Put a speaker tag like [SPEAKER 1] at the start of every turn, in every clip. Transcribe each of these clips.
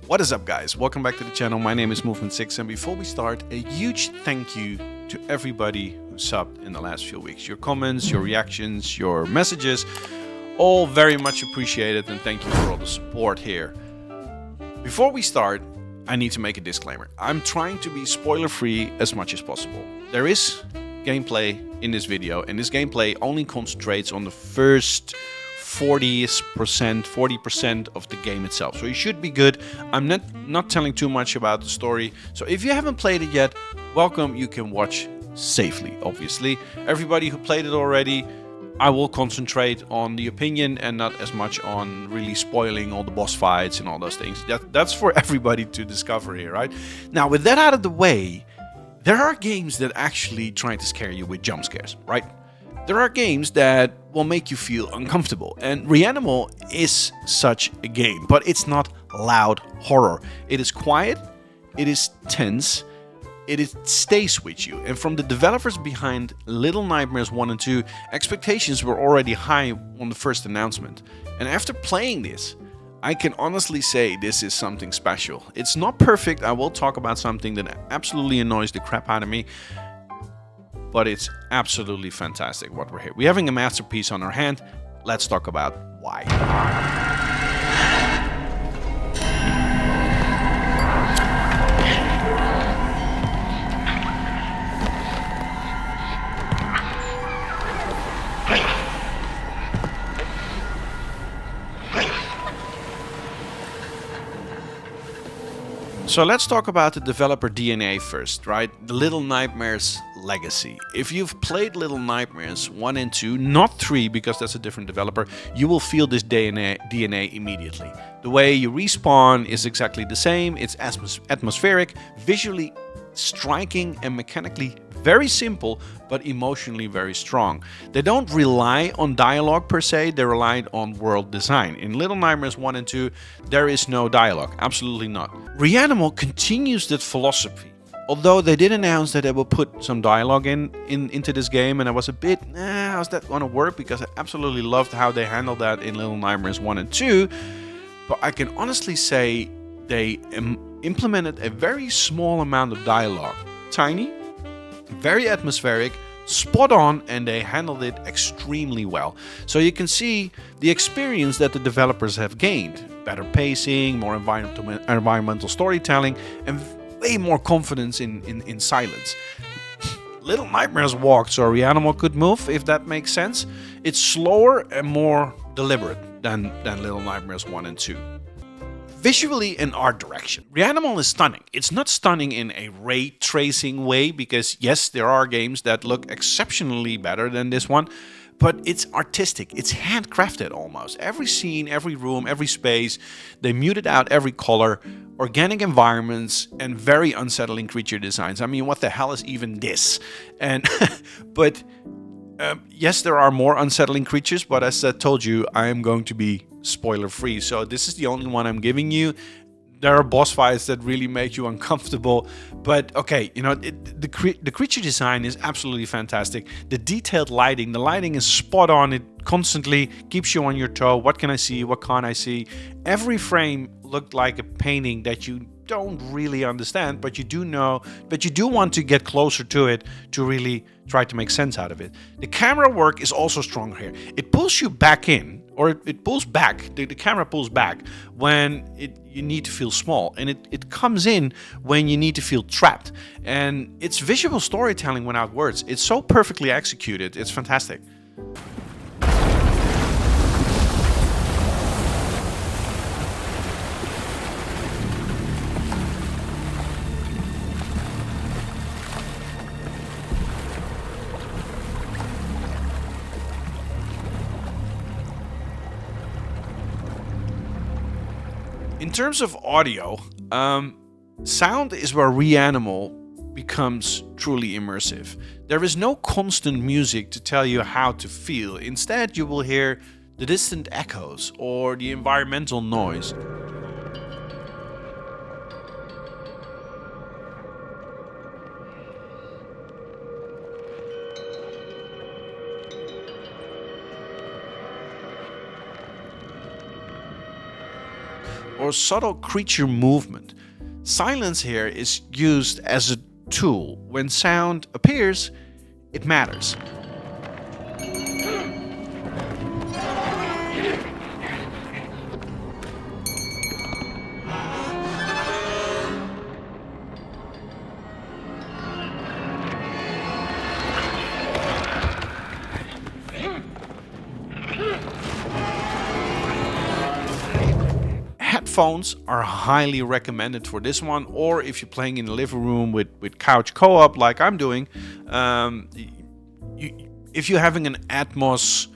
[SPEAKER 1] What is up, guys? Welcome back to the channel. My name is Movement6, and before we start, a huge thank you to everybody who subbed in the last few weeks. Your comments, your reactions, your messages, all very much appreciated, and thank you for all the support here. Before we start, I need to make a disclaimer. I'm trying to be spoiler-free as much as possible. There is gameplay in this video, and this gameplay only concentrates on the first 40% of the game itself. So you should be good. I'm not telling too much about the story. So if you haven't played it yet, welcome. You can watch safely, obviously. Everybody who played it already, I will concentrate on the opinion and not as much on really spoiling all the boss fights and all those things. That's for everybody to discover here, right? Now, with that out of the way, there are games that actually try to scare you with jump scares, right? There are games that will make you feel uncomfortable, and REANIMAL is such a game, but it's not loud horror. It is quiet, it is tense, it stays with you. And from the developers behind Little Nightmares 1 and 2, expectations were already high on the first announcement. And after playing this, I can honestly say this is something special. It's not perfect. I will talk about something that absolutely annoys the crap out of me, but it's absolutely fantastic what we're here. We're having a masterpiece on our hand. Let's talk about why. So let's talk about the developer DNA first, right? The Little Nightmares legacy. If you've played Little Nightmares 1 and 2, not 3 because that's a different developer, you will feel this DNA immediately. The way you respawn is exactly the same. It's atmospheric, visually striking, and mechanically very simple, but emotionally very strong. They don't rely on dialogue per se, they rely on world design. In Little Nightmares 1 and 2, there is no dialogue, absolutely not. REANIMAL continues that philosophy. Although they did announce that they will put some dialogue into this game, and I was a bit, how's that gonna work? Because I absolutely loved how they handled that in Little Nightmares 1 and 2. But I can honestly say they implemented a very small amount of dialogue. Tiny, very atmospheric, spot on, and they handled it extremely well. So you can see the experience that the developers have gained. Better pacing, more environmental storytelling, and way more confidence in silence. Little Nightmares walked so REANIMAL could move, if that makes sense. It's slower and more deliberate than Little Nightmares 1 and 2. Visually and art direction, REANIMAL is stunning. It's not stunning in a ray tracing way, because yes, there are games that look exceptionally better than this one, but it's artistic. It's handcrafted almost. Every scene, every room, every space, they muted out every color, organic environments, and very unsettling creature designs. I mean, what the hell is even this? And but yes, there are more unsettling creatures, but as I told you, I am going to be spoiler free. So this is the only one I'm giving you. There are boss fights that really make you uncomfortable, but okay, you know, the creature design is absolutely fantastic. The detailed lighting, the lighting is spot on. It constantly keeps you on your toe. What can I see? What can't I see? Every frame looked like a painting that you don't really understand, but you do know, but you do want to get closer to it to really try to make sense out of it. The camera work is also strong here. It pulls you back in, or it pulls back, the camera pulls back when you need to feel small, and it comes in when you need to feel trapped. And it's visual storytelling without words. It's so perfectly executed, it's fantastic. In terms of audio, sound is where REANIMAL becomes truly immersive. There is no constant music to tell you how to feel. Instead, you will hear the distant echoes or the environmental noise. or subtle creature movement. Silence here is used as a tool. When sound appears, it matters. Headphones are highly recommended for this one, or if you're playing in the living room with couch co-op like I'm doing, if you're having an Atmos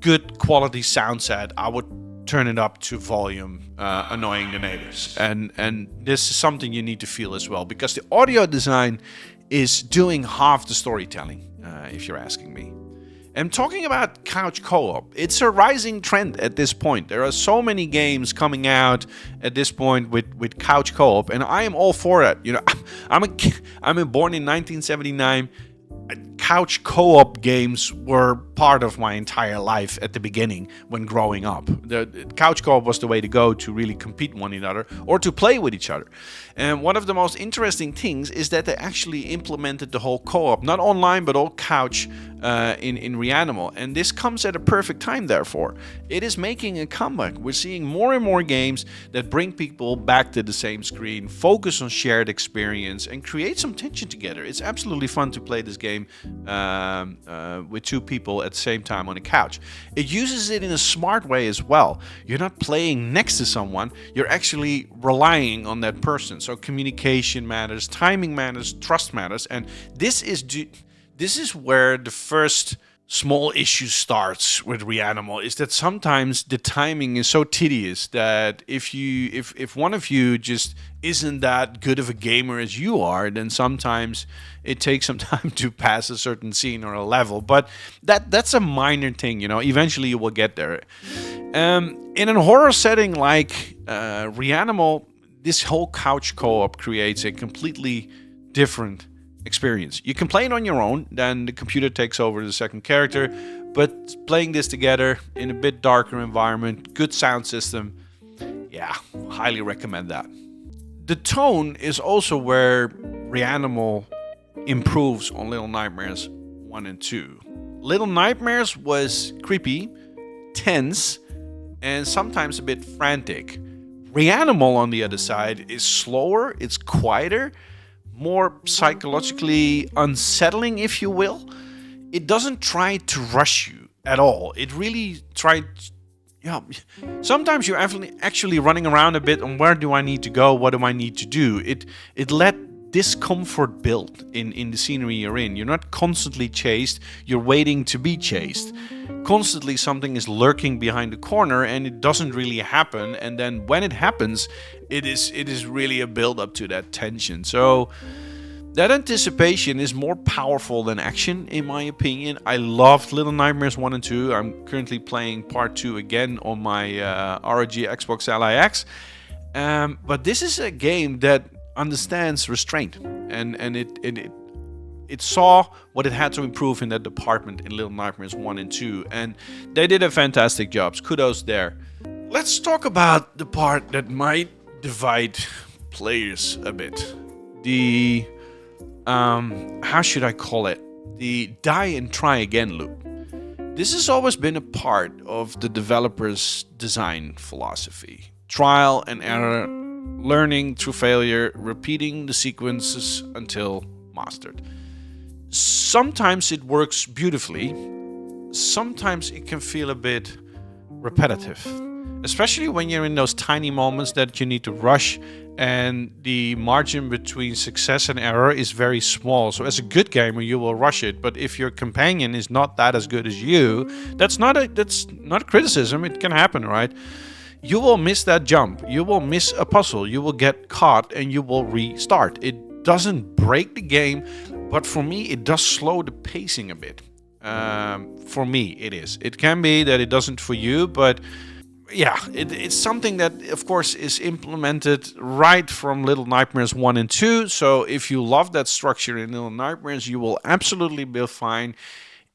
[SPEAKER 1] good quality sound set, I would turn it up to volume, annoying the neighbors. And this is something you need to feel as well, because the audio design is doing half the storytelling, if you're asking me. And talking about couch co-op, it's a rising trend at this point. There are so many games coming out at this point with couch co-op, and I am all for it. You know, I'm born in 1979. Couch co-op games were part of my entire life at the beginning when growing up. The couch co-op was the way to go to really compete one another or to play with each other. And one of the most interesting things is that they actually implemented the whole co-op, not online but all couch, in REANIMAL. And this comes at a perfect time, therefore. It is making a comeback. We're seeing more and more games that bring people back to the same screen, focus on shared experience, and create some tension together. It's absolutely fun to play this game with two people at the same time on a couch. It uses it in a smart way as well. You're not playing next to someone, you're actually relying on that person. So communication matters, timing matters, trust matters, and this is where the first small issue starts with REANIMAL, is that sometimes the timing is so tedious that if one of you just isn't that good of a gamer as you are, then sometimes it takes some time to pass a certain scene or a level. But that's a minor thing, you know. Eventually you will get there. In a horror setting like REANIMAL, this whole couch co-op creates a completely different experience. You can play it on your own, then the computer takes over the second character, but playing this together in a bit darker environment, good sound system, yeah, highly recommend that. The tone is also where REANIMAL improves on Little Nightmares 1 and 2. Little Nightmares was creepy, tense, and sometimes a bit frantic. REANIMAL, on the other side, is slower, it's quieter, more psychologically unsettling, if you will. It doesn't try to rush you at all. It really tried. Yeah, sometimes you're actually running around a bit on where do I need to go, what do I need to do. It let discomfort build in the scenery you're in. You're not constantly chased, you're waiting to be chased. Constantly something is lurking behind the corner and it doesn't really happen, and then when it happens, it is really a build up to that tension. So that anticipation is more powerful than action, in my opinion. I loved Little Nightmares 1 and 2. I'm currently playing part 2 again on my ROG Xbox LIX. But this is a game that understands restraint, and it saw what it had to improve in that department in Little Nightmares 1 and 2, and they did a fantastic job. Kudos there. Let's talk about the part that might divide players a bit. The how should I call it? The die and try again loop. This has always been a part of the developer's design philosophy. Trial and error, learning through failure, repeating the sequences until mastered. Sometimes it works beautifully, sometimes it can feel a bit repetitive, especially when you're in those tiny moments that you need to rush and the margin between success and error is very small. So as a good gamer, you will rush it, but if your companion is not that as good as you, that's not a criticism. It can happen, right? You will miss that jump, you will miss a puzzle, you will get caught, and you will restart. It doesn't break the game, but for me, it does slow the pacing a bit. For me, it is. It can be that it doesn't for you, but yeah, it's something that, of course, is implemented right from Little Nightmares 1 and 2. So if you love that structure in Little Nightmares, you will absolutely be fine.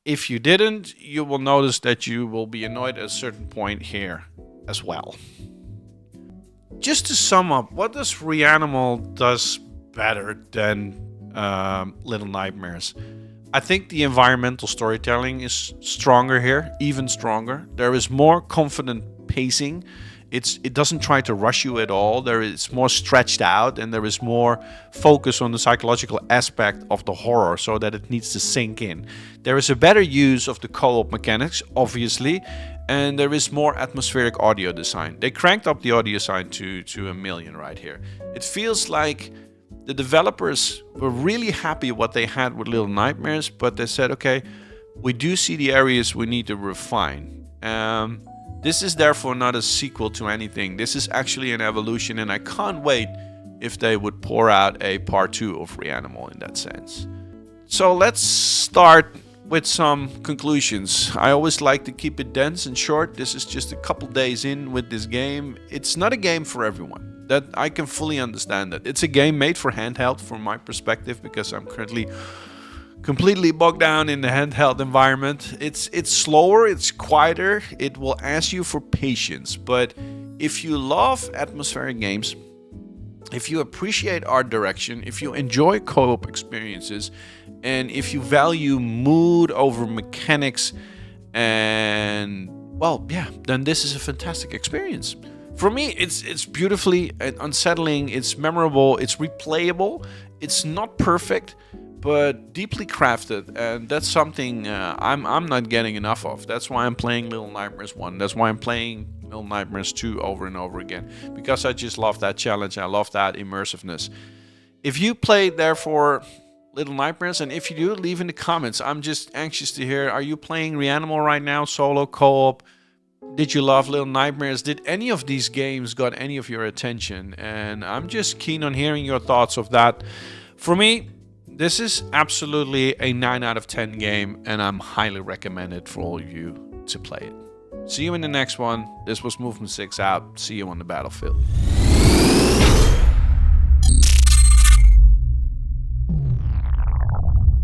[SPEAKER 1] If you didn't, you will notice that you will be annoyed at a certain point here as well. just to sum up, what does REANIMAL does better than Little Nightmares? I think the environmental storytelling is stronger here, even stronger. There is more confident pacing. It doesn't try to rush you at all. There is more stretched out, and there is more focus on the psychological aspect of the horror so that it needs to sink in. There is a better use of the co-op mechanics, obviously, and there is more atmospheric audio design. They cranked up the audio design to 1,000,000 right here. It feels like the developers were really happy what they had with Little Nightmares, but they said, okay, we do see the areas we need to refine. This is therefore not a sequel to anything. This is actually an evolution, and I can't wait if they would pour out a part 2 of REANIMAL in that sense. So let's start with some conclusions. I always like to keep it dense and short. This is just a couple days in with this game. It's not a game for everyone. That I can fully understand that. It's a game made for handheld from my perspective, because I'm currently completely bogged down in the handheld environment. It's slower, it's quieter, it will ask you for patience. But if you love atmospheric games, if you appreciate art direction, if you enjoy co-op experiences, and if you value mood over mechanics, and well, yeah, then this is a fantastic experience. For me, it's beautifully unsettling, it's memorable, it's replayable, it's not perfect, but deeply crafted, and that's something I'm not getting enough of. That's why I'm playing Little Nightmares 1. That's why I'm playing Little Nightmares 2 over and over again, because I just love that challenge. I love that immersiveness. If you played, therefore, Little Nightmares, and if you do, leave in the comments. I'm just anxious to hear, are you playing REANIMAL right now, solo, co-op? Did you love Little Nightmares? Did any of these games got any of your attention? And I'm just keen on hearing your thoughts of that. For me, this is absolutely a 9 out of 10 game, and I'm highly recommend it for all of you to play it. See you in the next one. This was Movement 6 out. See you on the battlefield.